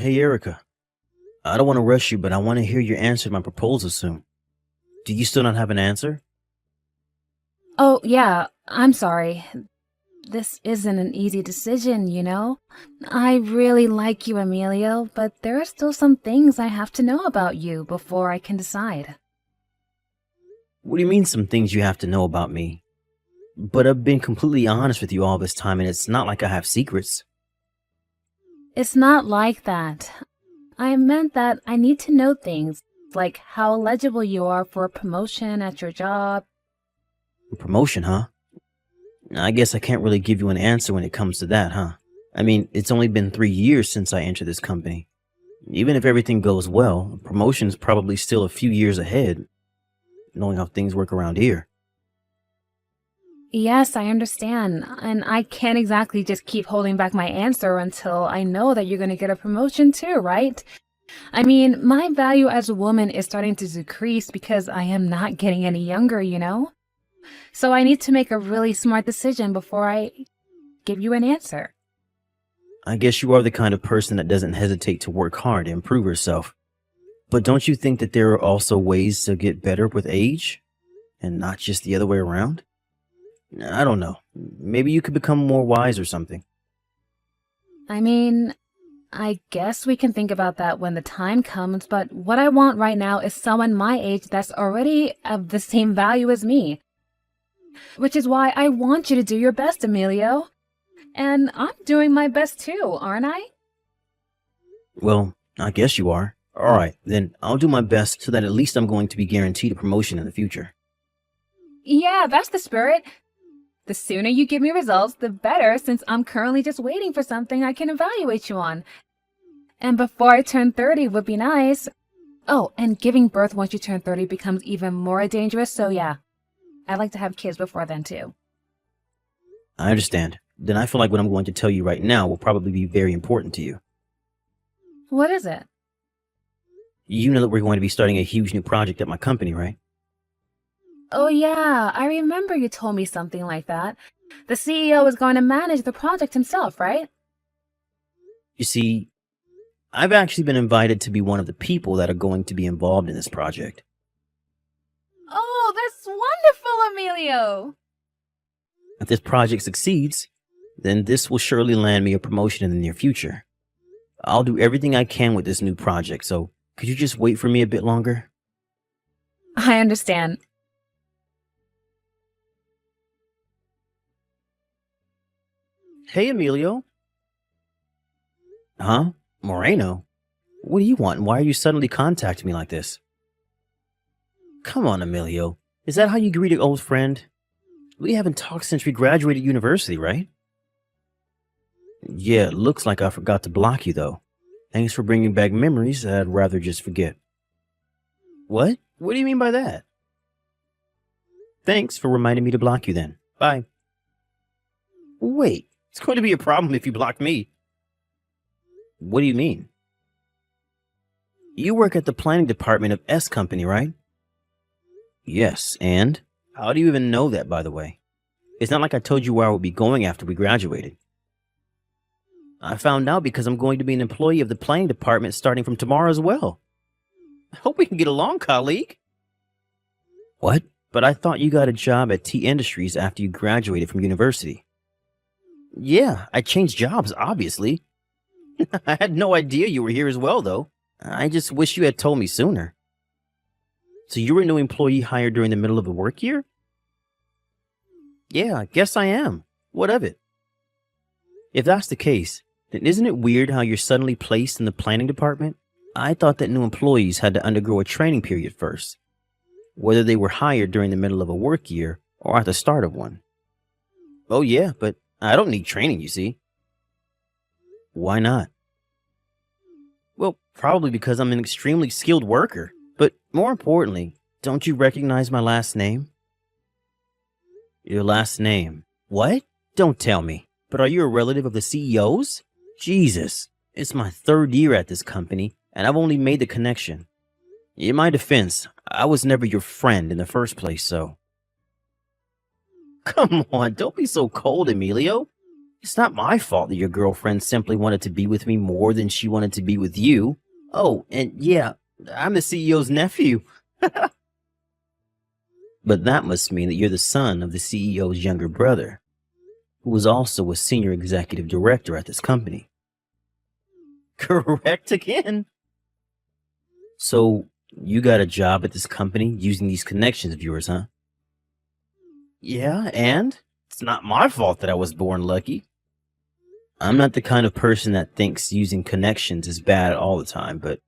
Hey, Erica. I don't want to rush you, but I want to hear your answer to my proposal soon. Do you still not have an answer? Oh, yeah, I'm sorry. This isn't an easy decision, you know? I really like you, Emilio, but there are still some things I have to know about you before I can decide. What do you mean, some things you have to know about me? But I've been completely honest with you all this time, and it's not like I have secrets. It's not like that. I meant that I need to know things, like how eligible you are for a promotion at your job. Promotion, huh? I guess I can't really give you an answer when it comes to that, huh? I mean, it's only been 3 years since I entered this company. Even if everything goes well, promotion's probably still a few years ahead, knowing how things work around here. Yes, I understand, and I can't exactly just keep holding back my answer until I know that you're going to get a promotion too, right? I mean, my value as a woman is starting to decrease because I am not getting any younger, you know? So I need to make a really smart decision before I give you an answer. I guess you are the kind of person that doesn't hesitate to work hard to improve herself. But don't you think that there are also ways to get better with age? And not just the other way around? I don't know. Maybe you could become more wise or something. I mean, I guess we can think about that when the time comes, but what I want right now is someone my age that's already of the same value as me. Which is why I want you to do your best, Emilio. And I'm doing my best too, aren't I? Well, I guess you are. Alright, then I'll do my best so that at least I'm going to be guaranteed a promotion in the future. Yeah, that's the spirit. The sooner you give me results, the better, since I'm currently just waiting for something I can evaluate you on. And before I turn 30 would be nice. Oh, and giving birth once you turn 30 becomes even more dangerous, so yeah. I'd like to have kids before then too. I understand. Then I feel like what I'm going to tell you right now will probably be very important to you. What is it? You know that we're going to be starting a huge new project at my company, right? Oh yeah, I remember you told me something like that. The CEO is going to manage the project himself, right? You see, I've actually been invited to be one of the people that are going to be involved in this project. Oh, that's wonderful, Emilio! If this project succeeds, then this will surely land me a promotion in the near future. I'll do everything I can with this new project, so could you just wait for me a bit longer? I understand. Hey, Emilio. Huh? Moreno? What do you want, and why are you suddenly contacting me like this? Come on, Emilio. Is that how you greet an old friend? We haven't talked since we graduated university, right? Yeah, it looks like I forgot to block you, though. Thanks for bringing back memories that I'd rather just forget. What? What do you mean by that? Thanks for reminding me to block you then. Bye. Wait, it's going to be a problem if you block me. What do you mean? You work at the planning department of S Company, right? Yes, and? How do you even know that, by the way? It's not like I told you where I would be going after we graduated. I found out because I'm going to be an employee of the planning department starting from tomorrow as well. I hope we can get along, colleague. What? But I thought you got a job at T Industries after you graduated from university. Yeah, I changed jobs, obviously. I had no idea you were here as well, though. I just wish you had told me sooner. So you were a new employee hired during the middle of the work year? Yeah, I guess I am. What of it? If that's the case, then isn't it weird how you're suddenly placed in the planning department? I thought that new employees had to undergo a training period first, whether they were hired during the middle of a work year or at the start of one. Oh yeah, but I don't need training, you see. Why not? Well, probably because I'm an extremely skilled worker. But more importantly, don't you recognize my last name? Your last name? What? Don't tell me. But are you a relative of the CEO's? Jesus, it's my 3rd year at this company, and I've only made the connection. In my defense, I was never your friend in the first place, so... Come on, don't be so cold, Emilio. It's not my fault that your girlfriend simply wanted to be with me more than she wanted to be with you. Oh, and yeah, I'm the CEO's nephew. But that must mean that you're the son of the CEO's younger brother, who was also a senior executive director at this company. Correct again. So, you got a job at this company using these connections of yours, huh? Yeah, and it's not my fault that I was born lucky. I'm not the kind of person that thinks using connections is bad all the time, but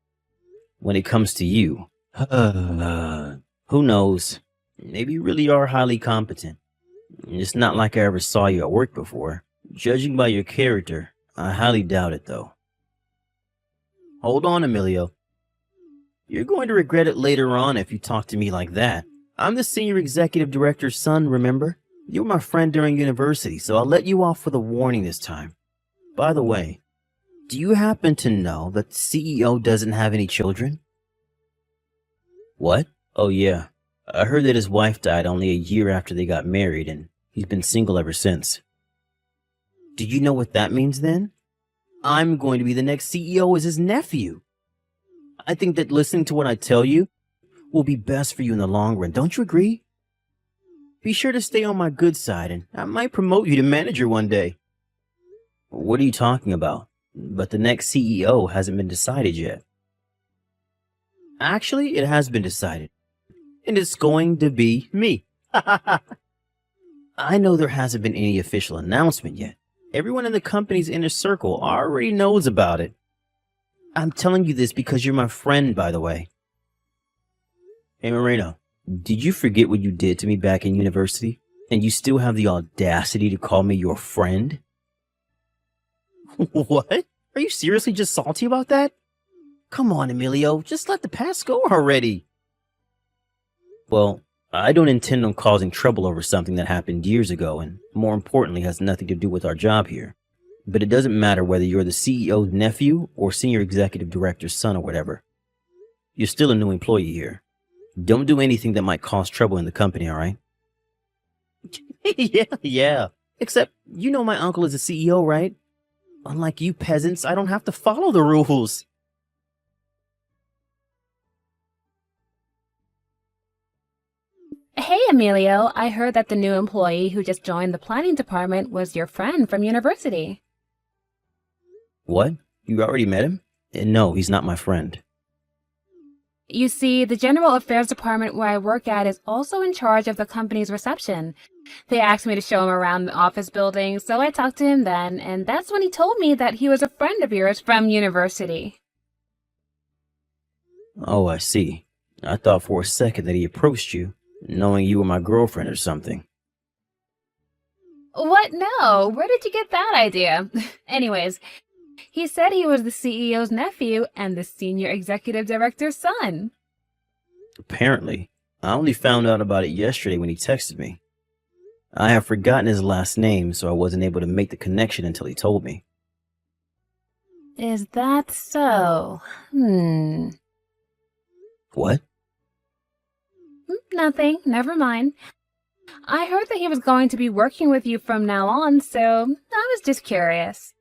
when it comes to you, who knows? Maybe you really are highly competent. It's not like I ever saw you at work before. Judging by your character, I highly doubt it, though. Hold on, Emilio. You're going to regret it later on if you talk to me like that. I'm the senior executive director's son, remember? You were my friend during university, so I'll let you off with a warning this time. By the way, do you happen to know that the CEO doesn't have any children? What? Oh yeah. I heard that his wife died only a year after they got married, and he's been single ever since. Do you know what that means then? I'm going to be the next CEO as his nephew. I think that listening to what I tell you will be best for you in the long run, don't you agree? Be sure to stay on my good side, and I might promote you to manager one day. What are you talking about? But the next CEO hasn't been decided yet. Actually, it has been decided. And it's going to be me. I know there hasn't been any official announcement yet. Everyone in the company's inner circle already knows about it. I'm telling you this because you're my friend, by the way. Hey, Moreno, did you forget what you did to me back in university? And you still have the audacity to call me your friend? What? Are you seriously just salty about that? Come on, Emilio, just let the past go already. Well, I don't intend on causing trouble over something that happened years ago and, more importantly, has nothing to do with our job here. But it doesn't matter whether you're the CEO's nephew or senior executive director's son or whatever. You're still a new employee here. Don't do anything that might cause trouble in the company, all right? Yeah. Except, you know my uncle is a CEO, right? Unlike you peasants, I don't have to follow the rules. Hey, Emilio, I heard that the new employee who just joined the planning department was your friend from university. What? You already met him? No, he's not my friend. You see, the general affairs department where I work at is also in charge of the company's reception. They asked me to show him around the office building, so I talked to him then, and that's when he told me that he was a friend of yours from university. Oh, I see. I thought for a second that he approached you, knowing you were my girlfriend or something. What? No, where did you get that idea? Anyways, he said he was the CEO's nephew and the senior executive director's son. Apparently. I only found out about it yesterday when he texted me. I have forgotten his last name, so I wasn't able to make the connection until he told me. Is that so? What? Nothing, never mind. I heard that he was going to be working with you from now on, so I was just curious.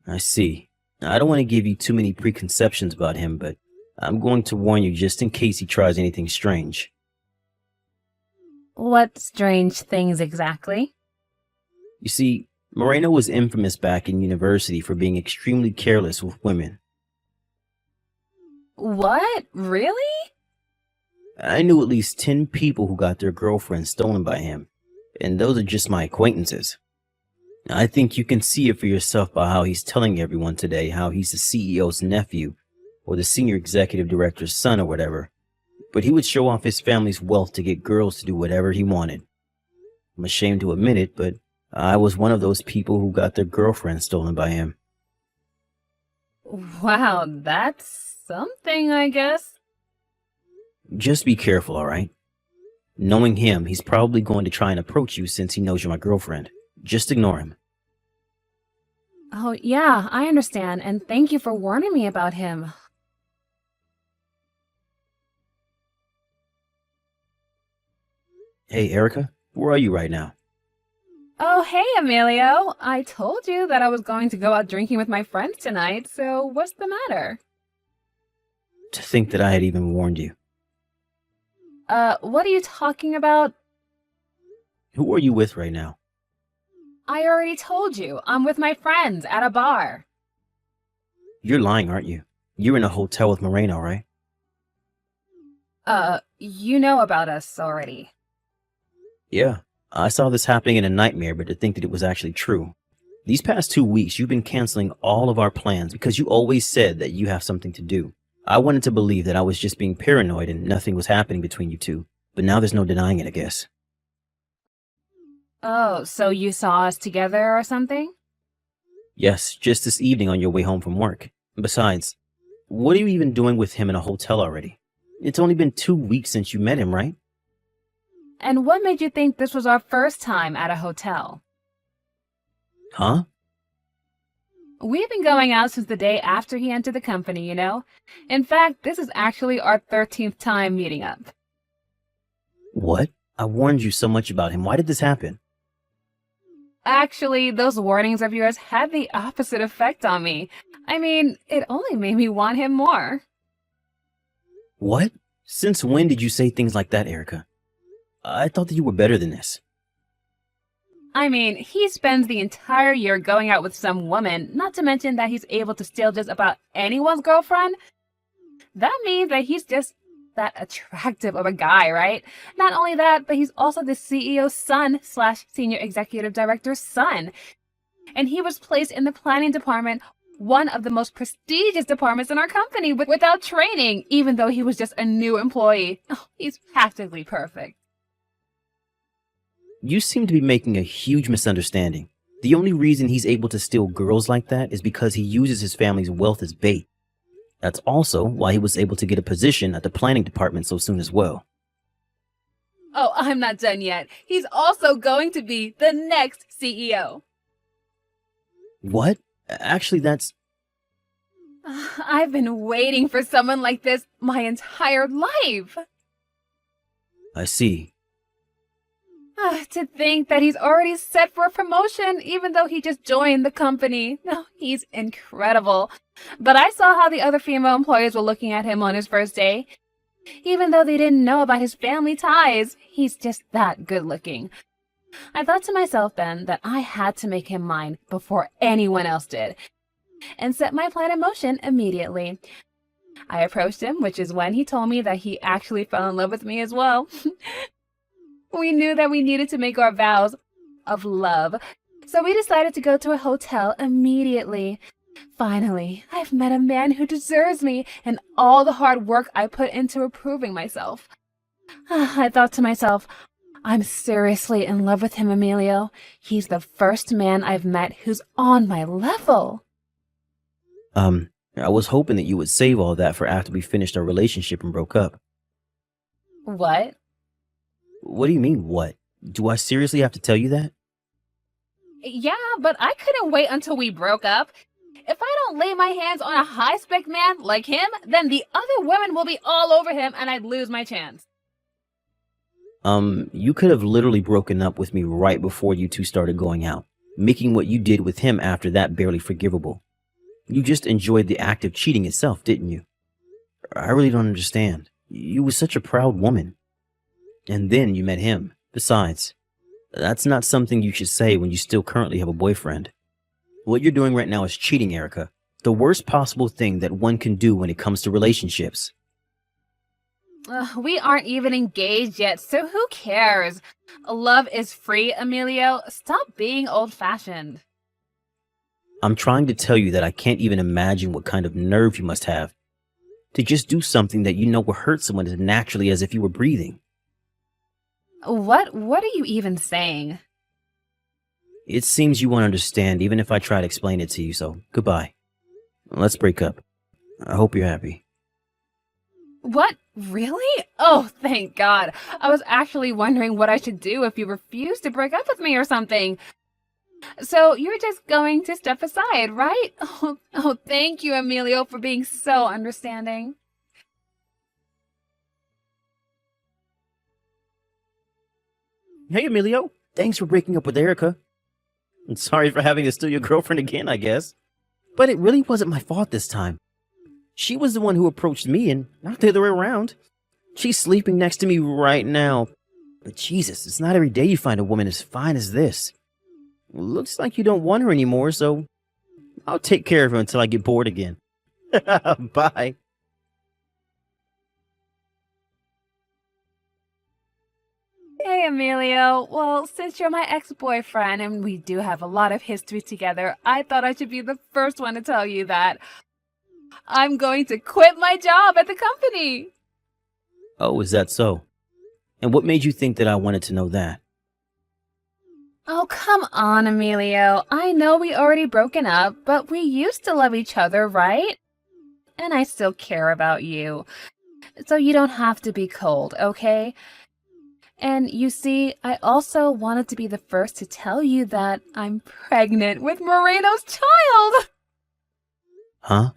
I see. I don't want to give you too many preconceptions about him, but I'm going to warn you just in case he tries anything strange. What strange things exactly? You see, Moreno was infamous back in university for being extremely careless with women. What? Really? I knew at least 10 people who got their girlfriends stolen by him, and those are just my acquaintances. I think you can see it for yourself by how he's telling everyone today how he's the CEO's nephew or the senior executive director's son or whatever, but he would show off his family's wealth to get girls to do whatever he wanted. I'm ashamed to admit it, but I was one of those people who got their girlfriends stolen by him. Wow, that's something, I guess. Just be careful, all right? Knowing him, he's probably going to try and approach you since he knows you're my girlfriend. Just ignore him. Oh, yeah, I understand, and thank you for warning me about him. Hey, Erica, where are you right now? Oh, hey, Emilio. I told you that I was going to go out drinking with my friends tonight, so what's the matter? To think that I had even warned you. What are you talking about? Who are you with right now? I already told you. I'm with my friends at a bar. You're lying, aren't you? You're in a hotel with Moreno, right? You know about us already. Yeah. I saw this happening in a nightmare, but to think that it was actually true. These past 2 weeks, you've been canceling all of our plans because you always said that you have something to do. I wanted to believe that I was just being paranoid and nothing was happening between you two, but now there's no denying it, I guess. Oh, so you saw us together or something? Yes, just this evening on your way home from work. Besides, what are you even doing with him in a hotel already? It's only been 2 weeks since you met him, right? And what made you think this was our first time at a hotel? Huh? We've been going out since the day after he entered the company, you know? In fact, this is actually our 13th time meeting up. What? I warned you so much about him. Why did this happen? Actually, those warnings of yours had the opposite effect on me. I mean, it only made me want him more. What? Since when did you say things like that, Erica? I thought that you were better than this. I mean, he spends the entire year going out with some woman, not to mention that he's able to steal just about anyone's girlfriend. That means that he's just that attractive of a guy, right? Not only that, but he's also the CEO's son slash senior executive director's son. And he was placed in the planning department, one of the most prestigious departments in our company, without training, even though he was just a new employee. Oh, he's practically perfect. You seem to be making a huge misunderstanding. The only reason he's able to steal girls like that is because he uses his family's wealth as bait. That's also why he was able to get a position at the planning department so soon as well. Oh, I'm not done yet. He's also going to be the next CEO. What? Actually, that's... I've been waiting for someone like this my entire life. I see. To think that he's already set for a promotion, even though he just joined the company. No, he's incredible. But I saw how the other female employees were looking at him on his first day. Even though they didn't know about his family ties, he's just that good looking. I thought to myself then that I had to make him mine before anyone else did, and set my plan in motion immediately. I approached him, which is when he told me that he actually fell in love with me as well. We knew that we needed to make our vows of love, so we decided to go to a hotel immediately. Finally, I've met a man who deserves me and all the hard work I put into improving myself. I thought to myself, I'm seriously in love with him, Emilio. He's the first man I've met who's on my level. I was hoping that you would save all that for after we finished our relationship and broke up. What? What do you mean, what? Do I seriously have to tell you that? Yeah, but I couldn't wait until we broke up. If I don't lay my hands on a high-spec man like him, then the other women will be all over him and I'd lose my chance. You could have literally broken up with me right before you two started going out, making what you did with him after that barely forgivable. You just enjoyed the act of cheating itself, didn't you? I really don't understand. You were such a proud woman. And then you met him. Besides, that's not something you should say when you still currently have a boyfriend. What you're doing right now is cheating, Erica. The worst possible thing that one can do when it comes to relationships. We aren't even engaged yet, so who cares? Love is free, Emilio. Stop being old-fashioned. I'm trying to tell you that I can't even imagine what kind of nerve you must have to just do something that you know will hurt someone as naturally as if you were breathing. What are you even saying? It seems you won't understand even if I try to explain it to you, so goodbye. Let's break up. I hope you're happy. What? Really? Oh, thank God. I was actually wondering what I should do if you refused to break up with me or something. So you're just going to step aside, right? Oh, thank you, Emilio, for being so understanding. Hey, Emilio. Thanks for breaking up with Erica. And sorry for having to steal your girlfriend again, I guess. But it really wasn't my fault this time. She was the one who approached me and not the other way around. She's sleeping next to me right now. But Jesus, it's not every day you find a woman as fine as this. Looks like you don't want her anymore, so I'll take care of her until I get bored again. Bye. Hey, Emilio. Well, since you're my ex-boyfriend and we do have a lot of history together, I thought I should be the first one to tell you that I'm going to quit my job at the company. Oh, is that so? And what made you think that I wanted to know that? Oh, come on, Emilio. I know we already broken up, but we used to love each other, right? And I still care about you. So you don't have to be cold, okay? And you see, I also wanted to be the first to tell you that I'm pregnant with Moreno's child. Huh?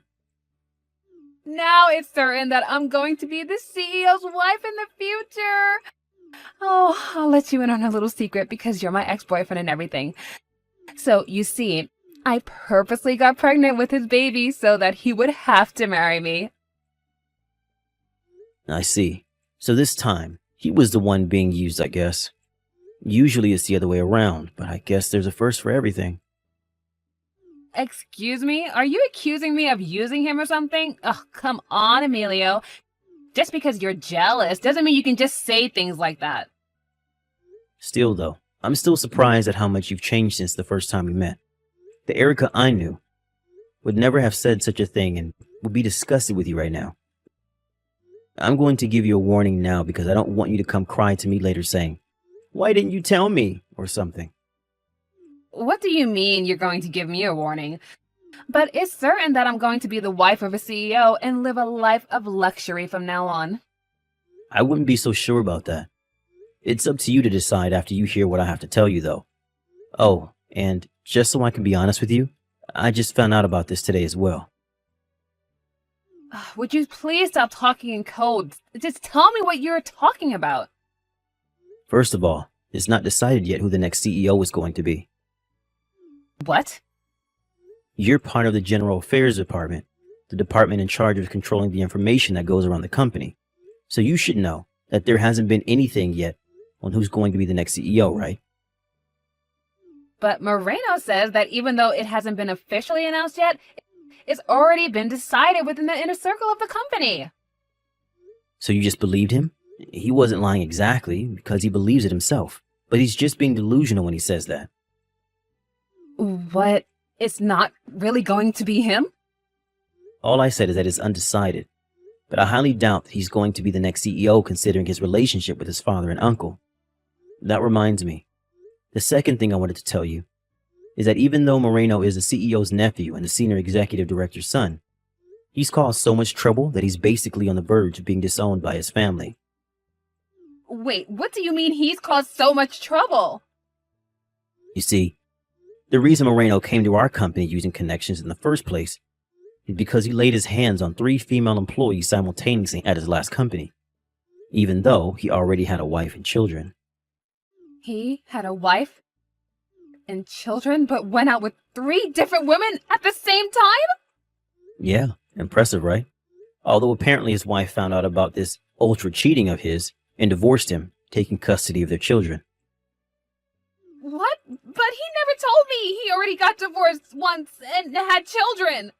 Now it's certain that I'm going to be the CEO's wife in the future. Oh, I'll let you in on a little secret because you're my ex-boyfriend and everything. So, you see, I purposely got pregnant with his baby so that he would have to marry me. I see. So this time, he was the one being used, I guess. Usually it's the other way around, but I guess there's a first for everything. Excuse me? Are you accusing me of using him or something? Oh, come on, Emilio. Just because you're jealous doesn't mean you can just say things like that. Still, though, I'm still surprised at how much you've changed since the first time we met. The Erica I knew would never have said such a thing and would be disgusted with you right now. I'm going to give you a warning now because I don't want you to come cry to me later saying, "Why didn't you tell me?" or something. What do you mean you're going to give me a warning? But it's certain that I'm going to be the wife of a CEO and live a life of luxury from now on. I wouldn't be so sure about that. It's up to you to decide after you hear what I have to tell you, though. Oh, and just so I can be honest with you, I just found out about this today as well. Would you please stop talking in code? Just tell me what you're talking about. First of all, it's not decided yet who the next CEO is going to be. What? You're part of the General Affairs Department, the department in charge of controlling the information that goes around the company. So you should know that there hasn't been anything yet on who's going to be the next CEO, right? But Moreno says that even though it hasn't been officially announced yet, it's already been decided within the inner circle of the company. So you just believed him? He wasn't lying exactly because he believes it himself, but he's just being delusional when he says that. What? It's not really going to be him? All I said is that it's undecided, but I highly doubt that he's going to be the next CEO considering his relationship with his father and uncle. That reminds me, the second thing I wanted to tell you is that even though Moreno is the CEO's nephew and the senior executive director's son, he's caused so much trouble that he's basically on the verge of being disowned by his family. Wait, what do you mean he's caused so much trouble? You see, the reason Moreno came to our company using connections in the first place is because he laid his hands on 3 female employees simultaneously at his last company, even though he already had a wife and children. He had a wife and children, but went out with 3 different women at the same time? Yeah, impressive, right? Although apparently his wife found out about this ultra cheating of his and divorced him, taking custody of their children. What? But he never told me he already got divorced once and had children.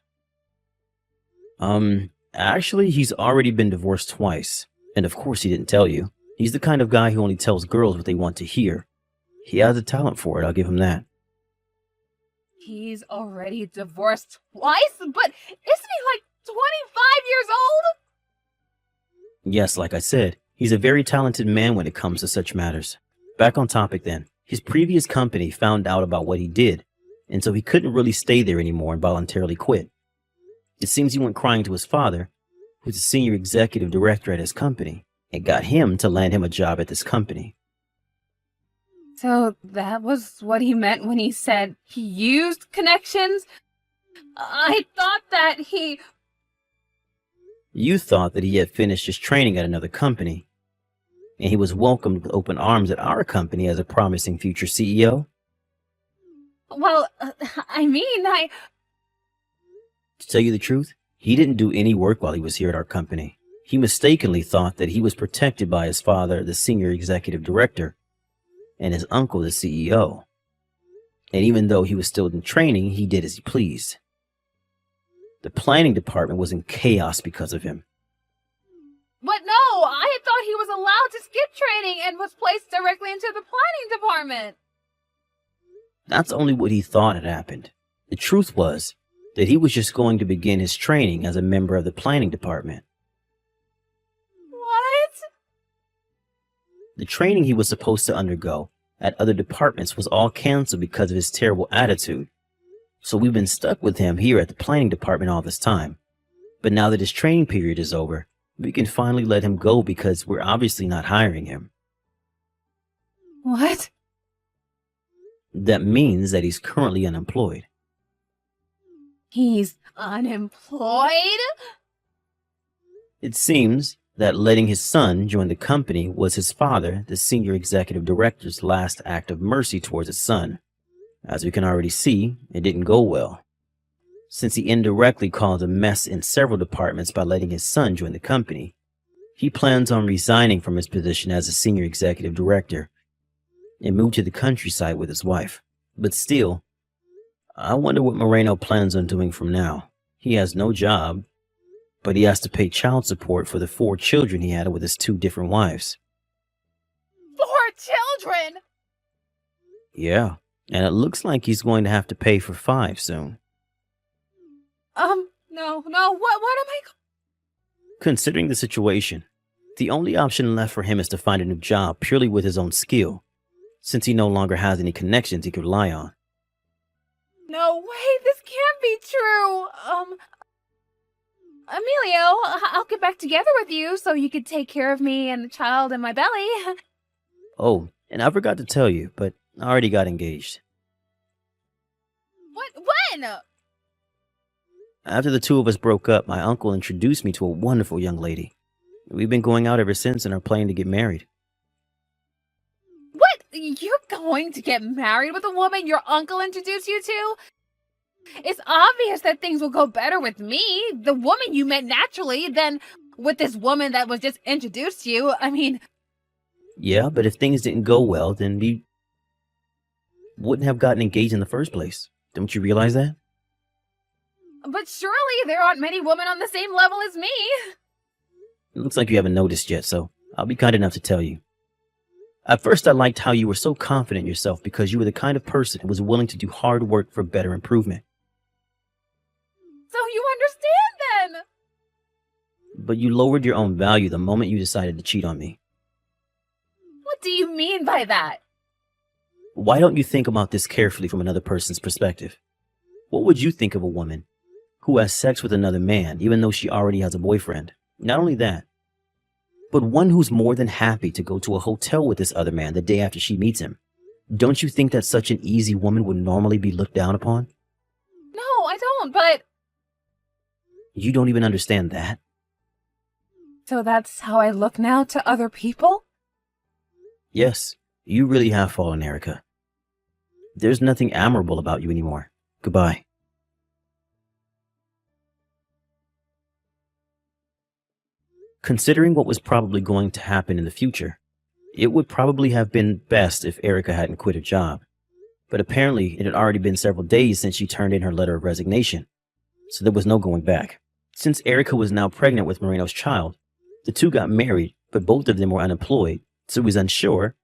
Actually, he's already been divorced twice. And of course he didn't tell you. He's the kind of guy who only tells girls what they want to hear. He has a talent for it, I'll give him that. He's already divorced twice? But isn't he like 25 years old? Yes, like I said, he's a very talented man when it comes to such matters. Back on topic then. His previous company found out about what he did, and so he couldn't really stay there anymore and voluntarily quit. It seems he went crying to his father, who's the senior executive director at his company, and got him to land him a job at this company. So that was what he meant when he said he used connections? I thought that he... You thought that he had finished his training at another company, and he was welcomed with open arms at our company as a promising future CEO? Well, I mean, I. To tell you the truth, he didn't do any work while he was here at our company. He mistakenly thought that he was protected by his father, the senior executive director, and his uncle, the CEO. And even though he was still in training, he did as he pleased. The planning department was in chaos because of him. But no, I had thought he was allowed to skip training and was placed directly into the planning department. That's only what he thought had happened. The truth was that he was just going to begin his training as a member of the planning department. What? The training he was supposed to undergo at other departments was all canceled because of his terrible attitude. So we've been stuck with him here at the planning department all this time. But now that his training period is over, we can finally let him go because we're obviously not hiring him. What? That means that he's currently unemployed. He's unemployed? It seems that letting his son join the company was his father, the senior executive director's last act of mercy towards his son. As we can already see, it didn't go well, since he indirectly caused a mess in several departments by letting his son join the company. He plans on resigning from his position as a senior executive director and move to the countryside with his wife. But still, I wonder what Moreno plans on doing from now. He has no job, but he has to pay child support for the 4 children he had with his 2 different wives. 4 children? Yeah, and it looks like he's going to have to pay for 5 soon. No, what am I... Considering the situation, the only option left for him is to find a new job purely with his own skill, since he no longer has any connections he could rely on. No way, this can't be true. Emilio, I'll get back together with you so you could take care of me and the child in my belly. Oh, and I forgot to tell you, but I already got engaged. What? When? After the 2 of us broke up, my uncle introduced me to a wonderful young lady. We've been going out ever since and are planning to get married. What? You're going to get married with a woman your uncle introduced you to? It's obvious that things will go better with me, the woman you met naturally, than with this woman that was just introduced to you. I mean... Yeah, but if things didn't go well, then we wouldn't have gotten engaged in the first place. Don't you realize that? But surely there aren't many women on the same level as me. It looks like you haven't noticed yet, so I'll be kind enough to tell you. At first, I liked how you were so confident in yourself because you were the kind of person who was willing to do hard work for better improvement. So you understand then? But you lowered your own value the moment you decided to cheat on me. What do you mean by that? Why don't you think about this carefully from another person's perspective? What would you think of a woman who has sex with another man even though she already has a boyfriend? Not only that, but one who's more than happy to go to a hotel with this other man the day after she meets him. Don't you think that such an easy woman would normally be looked down upon? No, I don't, but... You don't even understand that? So that's how I look now to other people? Yes, you really have fallen, Erica. There's nothing admirable about you anymore. Goodbye. Considering what was probably going to happen in the future, it would probably have been best if Erica hadn't quit her job. But apparently, it had already been several days since she turned in her letter of resignation, so there was no going back. Since Erica was now pregnant with Moreno's child, the 2 got married, but both of them were unemployed, so it was unsure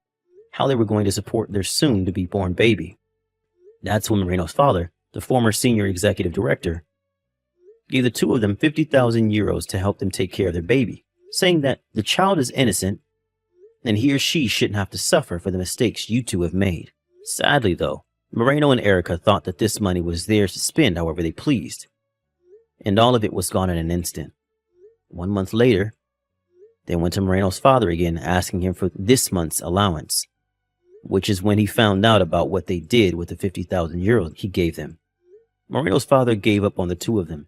how they were going to support their soon-to-be-born baby. That's when Moreno's father, the former senior executive director, gave the 2 of them 50,000 euros to help them take care of their baby, saying that the child is innocent and he or she shouldn't have to suffer for the mistakes you 2 have made. Sadly, though, Moreno and Erica thought that this money was theirs to spend however they pleased, and all of it was gone in an instant. 1 month later, they went to Moreno's father again, asking him for this month's allowance, which is when he found out about what they did with the 50,000 euros he gave them. Moreno's father gave up on the 2 of them.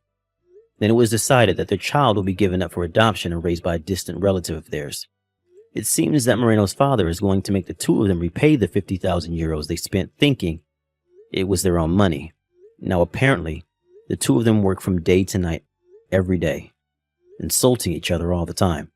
Then it was decided that their child will be given up for adoption and raised by a distant relative of theirs. It seems that Moreno's father is going to make the 2 of them repay the 50,000 euros they spent thinking It was their own money. Now, apparently, the two of them work from day to night every day, insulting each other all the time.